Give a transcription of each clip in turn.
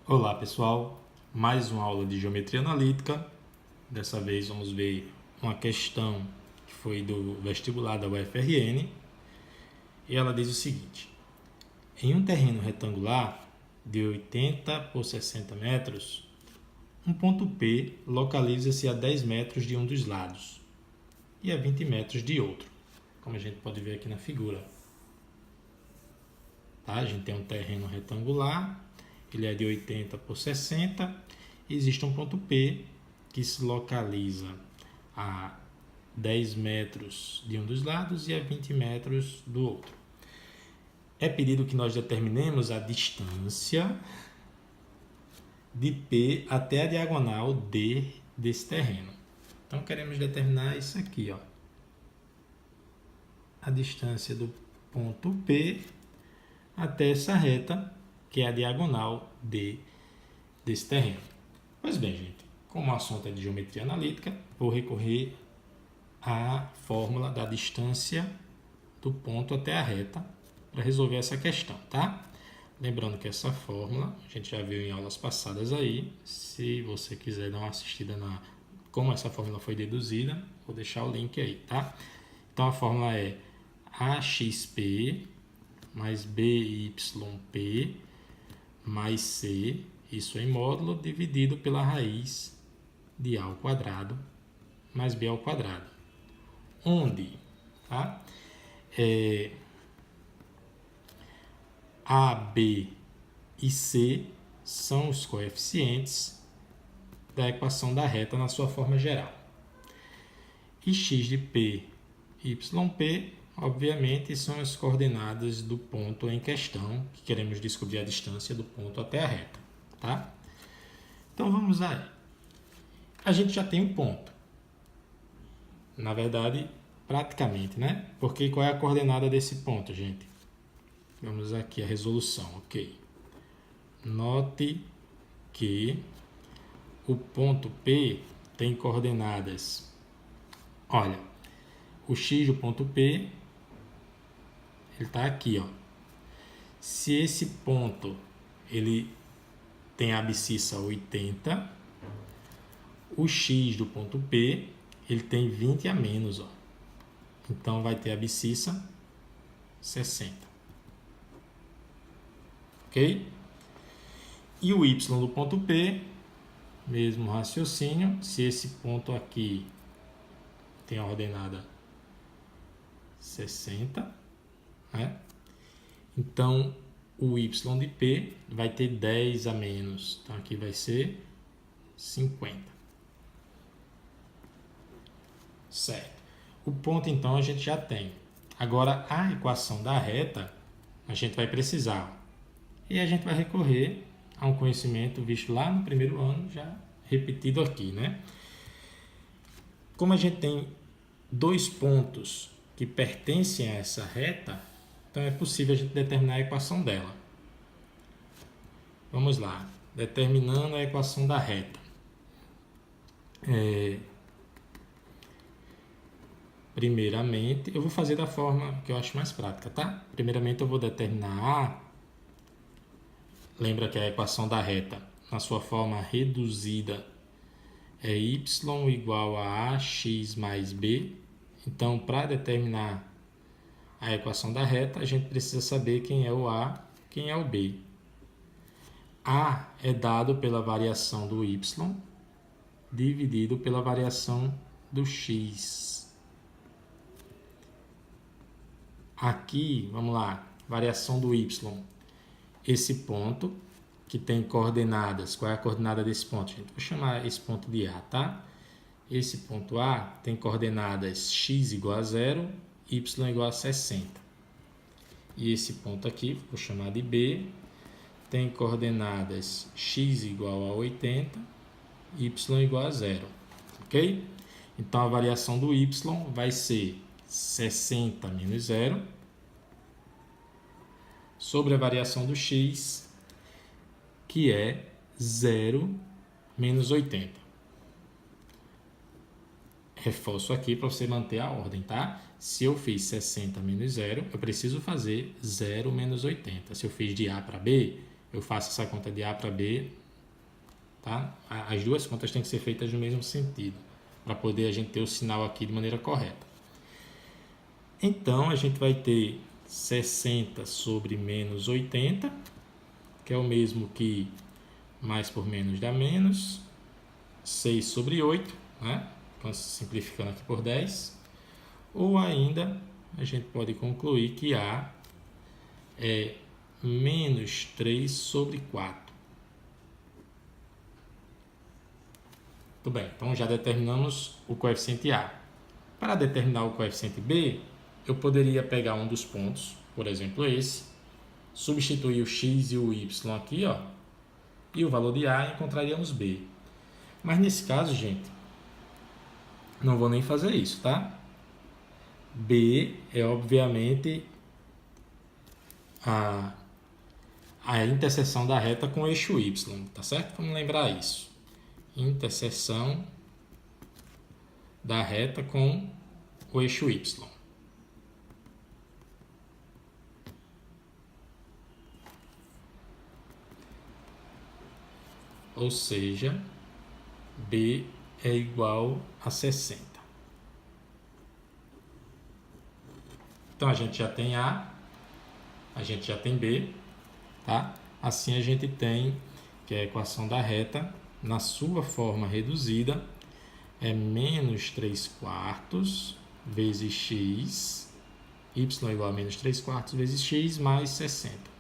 Olá pessoal, mais uma aula de geometria analítica. Dessa vez vamos ver uma questão que foi do vestibular da UFRN e ela diz o seguinte: em um terreno retangular de 80 por 60 metros, um ponto P localiza-se a 10 metros de um dos lados e a 20 metros de outro, como a gente pode ver aqui na figura. Tá? A gente tem um terreno retangular, ele é de 80 por 60, e existe um ponto P que se localiza a 10 metros de um dos lados e a 20 metros do outro. É pedido que nós determinemos a distância de P até a diagonal D desse terreno. Então, queremos determinar isso aqui, ó. A distância do ponto P até essa reta, que é a diagonal D desse terreno. Pois bem, gente, como o assunto é de geometria analítica, vou recorrer à fórmula da distância do ponto até a reta para resolver essa questão, tá? Lembrando que essa fórmula a gente já viu em aulas passadas aí. Se você quiser dar uma assistida na como essa fórmula foi deduzida, vou deixar o link aí, tá? Então a fórmula é AXP mais BYP mais C, isso em módulo, dividido pela raiz de A ao quadrado mais B ao quadrado. Onde, tá? A, B e C são os coeficientes da equação da reta na sua forma geral. E x de P e yp, obviamente, são as coordenadas do ponto em questão, que queremos descobrir a distância do ponto até a reta, tá? Então vamos aí. A gente já tem um ponto. Na verdade, praticamente, né? Porque qual é a coordenada desse ponto, gente? Vamos aqui a resolução, ok. Note que o ponto P tem coordenadas. Olha, o x do ponto P, ele está aqui, ó. Se esse ponto ele tem a abscissa 80, o x do ponto P ele tem 20 a menos, ó. Então vai ter a abscissa 60. Ok? E o y do ponto P, mesmo raciocínio, se esse ponto aqui tem a ordenada 60, né? Então o y de P vai ter 10 a menos, então aqui vai ser 50. Certo. O ponto então a gente já tem. Agora a equação da reta a gente vai precisar. E a gente vai recorrer a um conhecimento visto lá no primeiro ano, já repetido aqui, né? Como a gente tem dois pontos que pertencem a essa reta, então é possível a gente determinar a equação dela. Vamos lá, determinando a equação da reta. Primeiramente, eu vou fazer da forma que eu acho mais prática, tá? Primeiramente eu vou determinar A. Lembra que a equação da reta, na sua forma reduzida, é y igual a ax mais b. Então, para determinar a equação da reta, a gente precisa saber quem é o a, quem é o b. A é dado pela variação do y dividido pela variação do x. Aqui, vamos lá, variação do y. Esse ponto que tem coordenadas, qual é a coordenada desse ponto, gente? Vou chamar esse ponto de A, tá? Esse ponto A tem coordenadas x igual a 0, y igual a 60. E esse ponto aqui, vou chamar de B, tem coordenadas x igual a 80, y igual a 0, ok? Então, a variação do y vai ser 60 menos 0, sobre a variação do x, que é 0 menos 80. Reforço aqui para você manter a ordem, tá? Se eu fiz 60 menos 0, eu preciso fazer 0 menos 80. Se eu fiz de A para B, eu faço essa conta de A para B, tá? As duas contas têm que ser feitas no mesmo sentido, para poder a gente ter o sinal aqui de maneira correta. Então, a gente vai ter 60 sobre menos 80, que é o mesmo que mais por menos dá menos, 6 sobre 8, né? Então, simplificando aqui por 10. Ou ainda, a gente pode concluir que A é menos 3 sobre 4. Muito bem, então já determinamos o coeficiente A. Para determinar o coeficiente B, eu poderia pegar um dos pontos, por exemplo esse, substituir o x e o y aqui, ó, e o valor de A, e encontraríamos B. Mas nesse caso, gente, não vou nem fazer isso, tá? B é obviamente a interseção da reta com o eixo y, tá certo? Vamos lembrar isso. Interseção da reta com o eixo y. Ou seja, B é igual a 60. Então, a gente já tem A, a gente já tem B, tá? Assim, a gente tem que a equação da reta, na sua forma reduzida, é menos 3 quartos vezes x, y igual a menos 3 quartos vezes x mais 60.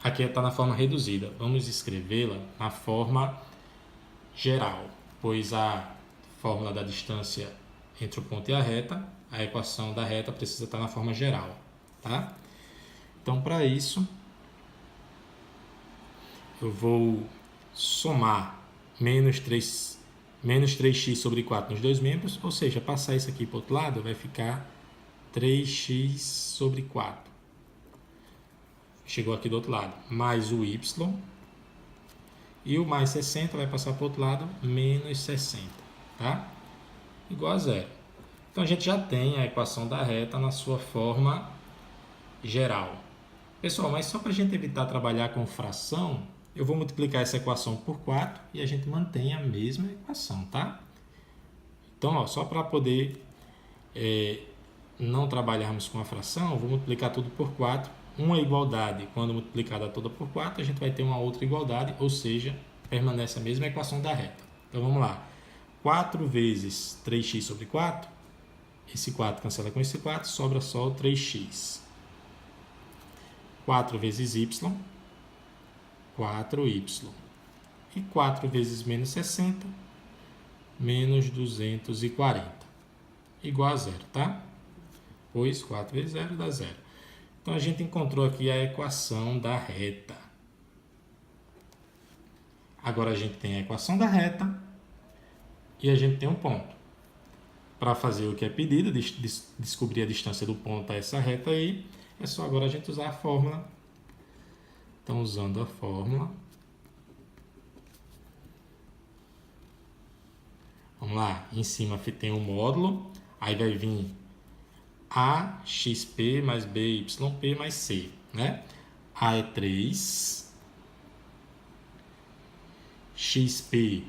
Aqui está na forma reduzida. Vamos escrevê-la na forma geral, pois a fórmula da distância entre o ponto e a reta, a equação da reta precisa estar na forma geral, tá? Então, para isso, eu vou somar menos 3x sobre 4 nos dois membros, ou seja, passar isso aqui para o outro lado, vai ficar 3x sobre 4. Chegou aqui do outro lado, mais o y, e o mais 60 vai passar para o outro lado, menos 60, tá? Igual a zero. Então, a gente já tem a equação da reta na sua forma geral. Pessoal, mas só para a gente evitar trabalhar com fração, eu vou multiplicar essa equação por 4 e a gente mantém a mesma equação, tá? Então, ó, só para poder não trabalharmos com a fração, eu vou multiplicar tudo por 4. Uma igualdade, quando multiplicada toda por 4, a gente vai ter uma outra igualdade, ou seja, permanece a mesma equação da reta. Então, vamos lá. 4 vezes 3x sobre 4, esse 4 cancela com esse 4, sobra só o 3x. 4 vezes y, 4y. E 4 vezes menos 60, menos 240. Igual a zero, tá? Pois 4 vezes 0 dá 0. Então, a gente encontrou aqui a equação da reta. Agora, a gente tem a equação da reta e a gente tem um ponto. Para fazer o que é pedido, descobrir a distância do ponto a essa reta aí, é só agora a gente usar a fórmula. Então, usando a fórmula, vamos lá, em cima tem um módulo, aí vai vir AXP mais BYP mais C, né? A é 3, XP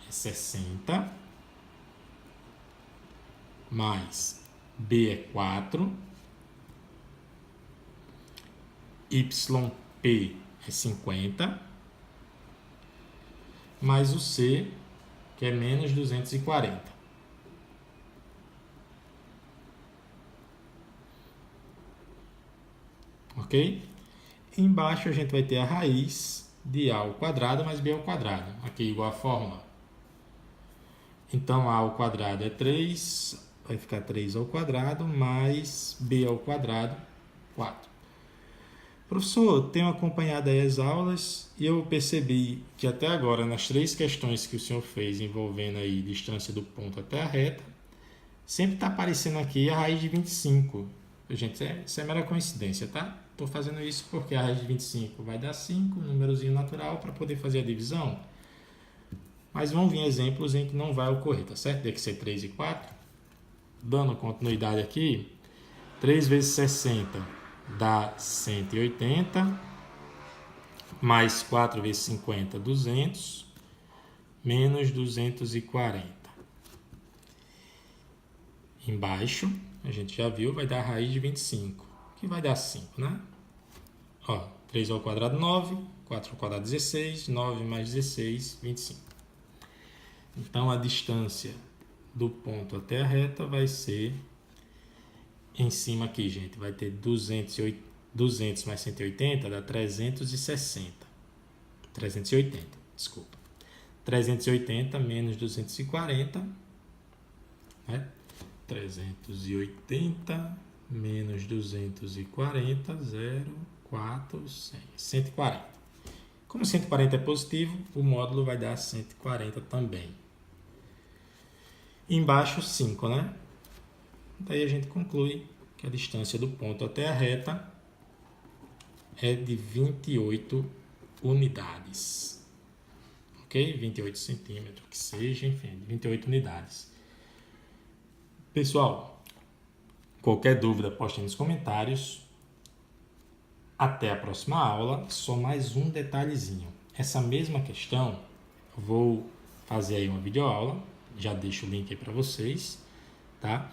é 60, mais B é 4, YP é 50, mais o C, que é menos 240. Ok? Embaixo a gente vai ter a raiz de A ao quadrado mais B ao quadrado. Aqui igual a fórmula. Então, A ao quadrado é 3, vai ficar 3 ao quadrado, mais B ao quadrado, 4. Professor, tenho acompanhado aí as aulas e eu percebi que até agora, nas 3 questões que o senhor fez envolvendo aí distância do ponto até a reta, sempre está aparecendo aqui a raiz de 25. Gente, isso é mera coincidência, tá? Estou fazendo isso porque a raiz de 25 vai dar 5, númerozinho natural, para poder fazer a divisão. Mas vão vir exemplos em que não vai ocorrer, tá certo? Tem que ser 3 e 4. Dando continuidade aqui, 3 vezes 60 dá 180, mais 4 vezes 50, 200, menos 240. Embaixo, a gente já viu, vai dar a raiz de 25, que vai dar 5, né? Ó, 3 ao quadrado, 9, 4 ao quadrado, 16, 9 mais 16, 25. Então, a distância do ponto até a reta vai ser, em cima aqui, gente, vai ter 200 mais 180, dá 360. 380, desculpa. 380 menos 240, né? 380 menos 240, 0, 4, 100. 140. Como 140 é positivo, o módulo vai dar 140 também. Embaixo, 5, né? Daí a gente conclui que a distância do ponto até a reta é de 28 unidades. Ok? 28 centímetros, que seja, enfim, 28 unidades. Pessoal, qualquer dúvida, poste nos comentários. Até a próxima aula. Só mais um detalhezinho. Essa mesma questão, vou fazer aí uma videoaula. Já deixo o link aí para vocês, tá?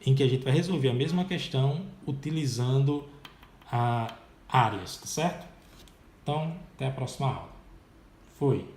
Em que a gente vai resolver a mesma questão utilizando áreas, tá certo? Então, até a próxima aula. Fui!